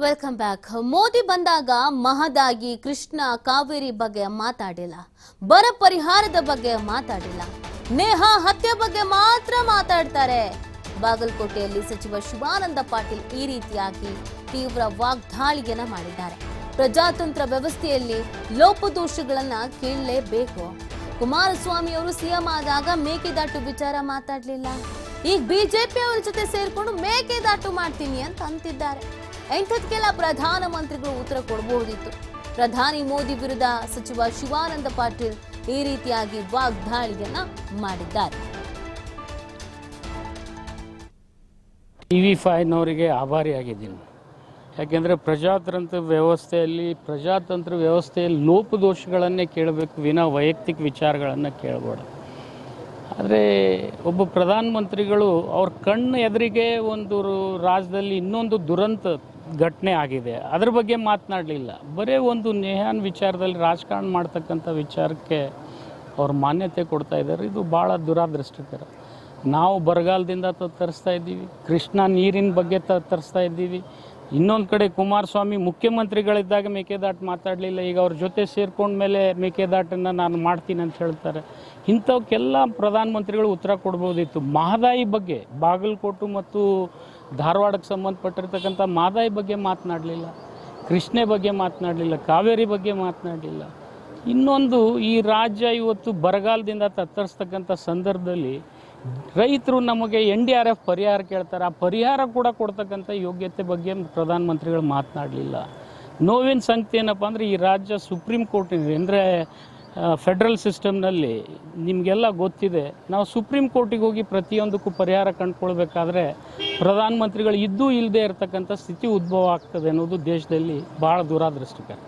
Welcome back. Modi ಬಂದಾಗ ಮಹದಾಗಿ, ಕೃಷ್ಣ, ಕಾವೇರಿ ಬಗ್ಗೆ ಮಾತಾಡಿಲ್ಲ, ಬರ ಪರಿಹಾರದ ಬಗ್ಗೆ ಮಾತಾಡಿಲ್ಲ, ನೇಹಾ ಹತ್ಯೆ ಬಗ್ಗೆ ಮಾತ್ರ ಮಾತಾಡ್ತಾರೆ. ಬಾಗಲಕೋಟೆಯಲ್ಲಿ ಸಚಿವ ಶಿವಾನಂದ ಪಾಟೀಲ್ ಈ ರೀತಿಯಾಗಿ ತೀವ್ರ ವಾಗ್ದಾಳಿಯನ್ನ ಮಾಡಿದ್ದಾರೆ. ಪ್ರಜಾತಂತ್ರ ವ್ಯವಸ್ಥೆಯಲ್ಲಿ ಲೋಪದೋಷಗಳನ್ನ ಕೇಳಲೇಬೇಕು. ಕುಮಾರಸ್ವಾಮಿ ಅವರು ಸಿಎಂ ಆದಾಗ ಮೇಕೆದಾಟು ವಿಚಾರ ಮಾತಾಡಲಿಲ್ಲ. ಈಗ ಬಿಜೆಪಿ ಅವರ ಜೊತೆ ಸೇರ್ಕೊಂಡು ಮೇಕೆದಾಟು ಮಾಡ್ತೀನಿ ಅಂತ ಅಂತಿದ್ದಾರೆ. ಇಂಥದಕ್ಕೆಲ್ಲ ಪ್ರಧಾನಮಂತ್ರಿಗಳು ಉತ್ತರ ಕೊಡಬಹುದಿತ್ತು. ಪ್ರಧಾನಿ ಮೋದಿ ವಿರುದ್ಧ ಸಚಿವ ಶಿವಾನಂದ ಪಾಟೀಲ್ ಈ ರೀತಿಯಾಗಿ ವಾಗ್ದಾಳಿಯನ್ನ ಮಾಡಿದ್ದಾರೆ. TV5ನವರಿಗೆ ಆಭಾರಿಯಾಗಿದ್ದೀನಿ. ಯಾಕೆಂದರೆ ಪ್ರಜಾತಂತ್ರ ವ್ಯವಸ್ಥೆಯಲ್ಲಿ ಲೋಪದೋಷಗಳನ್ನೇ ಕೇಳಬೇಕು, ವಿನಾ ವೈಯಕ್ತಿಕ ವಿಚಾರಗಳನ್ನು ಕೇಳಬೇಡ. ಆದರೆ ಒಬ್ಬ ಪ್ರಧಾನಮಂತ್ರಿಗಳು ಅವ್ರ ಕಣ್ಣು ಎದುರಿಗೆ ಒಂದು ರಾಜ್ಯದಲ್ಲಿ ಇನ್ನೊಂದು ದುರಂತ ಘಟನೆ ಆಗಿದೆ, ಅದ್ರ ಬಗ್ಗೆ ಮಾತನಾಡಲಿಲ್ಲ. ಬರೀ ಒಂದು ನೇಹಾನ್ ವಿಚಾರದಲ್ಲಿ ರಾಜಕಾರಣ ಮಾಡ್ತಕ್ಕಂಥ ವಿಚಾರಕ್ಕೆ ಅವ್ರು ಮಾನ್ಯತೆ ಕೊಡ್ತಾ ಇದ್ದಾರೆ. ಇದು ಭಾಳ ದುರಾದೃಷ್ಟಕರ. ನಾವು ಬರಗಾಲದಿಂದ ತರಿಸ್ತಾ ಇದ್ದೀವಿ, ಕೃಷ್ಣ ನೀರಿನ ಬಗ್ಗೆ ತರಿಸ್ತಾ ಇದ್ದೀವಿ. ಇನ್ನೊಂದು ಕಡೆ ಕುಮಾರಸ್ವಾಮಿ ಮುಖ್ಯಮಂತ್ರಿಗಳಿದ್ದಾಗ ಮೇಕೆದಾಟು ಮಾತಾಡಲಿಲ್ಲ, ಈಗ ಅವ್ರ ಜೊತೆ ಸೇರ್ಕೊಂಡ್ಮೇಲೆ ಮೇಕೆದಾಟನ್ನು ನಾನು ಮಾಡ್ತೀನಿ ಅಂತ ಹೇಳ್ತಾರೆ. ಇಂಥವಕ್ಕೆಲ್ಲ ಪ್ರಧಾನಮಂತ್ರಿಗಳು ಉತ್ತರ ಕೊಡ್ಬೋದಿತ್ತು. ಮಹದಾಯಿ ಬಗ್ಗೆ, ಬಾಗಲಕೋಟೆ ಮತ್ತು ಧಾರವಾಡಕ್ಕೆ ಸಂಬಂಧಪಟ್ಟಿರ್ತಕ್ಕಂಥ ಮಹದಾಯಿ ಬಗ್ಗೆ ಮಾತನಾಡಲಿಲ್ಲ, ಕೃಷ್ಣೆ ಬಗ್ಗೆ ಮಾತನಾಡಲಿಲ್ಲ, ಕಾವೇರಿ ಬಗ್ಗೆ ಮಾತನಾಡಲಿಲ್ಲ. ಇನ್ನೊಂದು, ಈ ರಾಜ್ಯ ಇವತ್ತು ಬರಗಾಲದಿಂದ ತತ್ತರಿಸ್ತಕ್ಕಂಥ ಸಂದರ್ಭದಲ್ಲಿ ರೈತರು ನಮಗೆ NDRF ಪರಿಹಾರ ಕೇಳ್ತಾರೆ. ಆ ಪರಿಹಾರ ಕೂಡ ಕೊಡ್ತಕ್ಕಂಥ ಯೋಗ್ಯತೆ ಬಗ್ಗೆ ಪ್ರಧಾನಮಂತ್ರಿಗಳು ಮಾತನಾಡಲಿಲ್ಲ. ನೋವಿನ ಸಂಗತಿ ಏನಪ್ಪ ಅಂದರೆ, ಈ ರಾಜ್ಯ ಸುಪ್ರೀಂ ಕೋರ್ಟ್ ಅಂದರೆ ಫೆಡ್ರಲ್ ಸಿಸ್ಟಮ್ನಲ್ಲಿ ನಿಮಗೆಲ್ಲ ಗೊತ್ತಿದೆ, ನಾವು ಸುಪ್ರೀಂ ಕೋರ್ಟಿಗೆ ಹೋಗಿ ಪ್ರತಿಯೊಂದಕ್ಕೂ ಪರಿಹಾರ ಕಂಡುಕೊಳ್ಬೇಕಾದ್ರೆ ಪ್ರಧಾನಮಂತ್ರಿಗಳು ಇದ್ದೂ ಇಲ್ಲದೆ ಇರತಕ್ಕಂಥ ಸ್ಥಿತಿ ಉದ್ಭವ ಆಗ್ತದೆ ಅನ್ನೋದು ದೇಶದಲ್ಲಿ ಭಾಳ ದುರಾದೃಷ್ಟಕರ.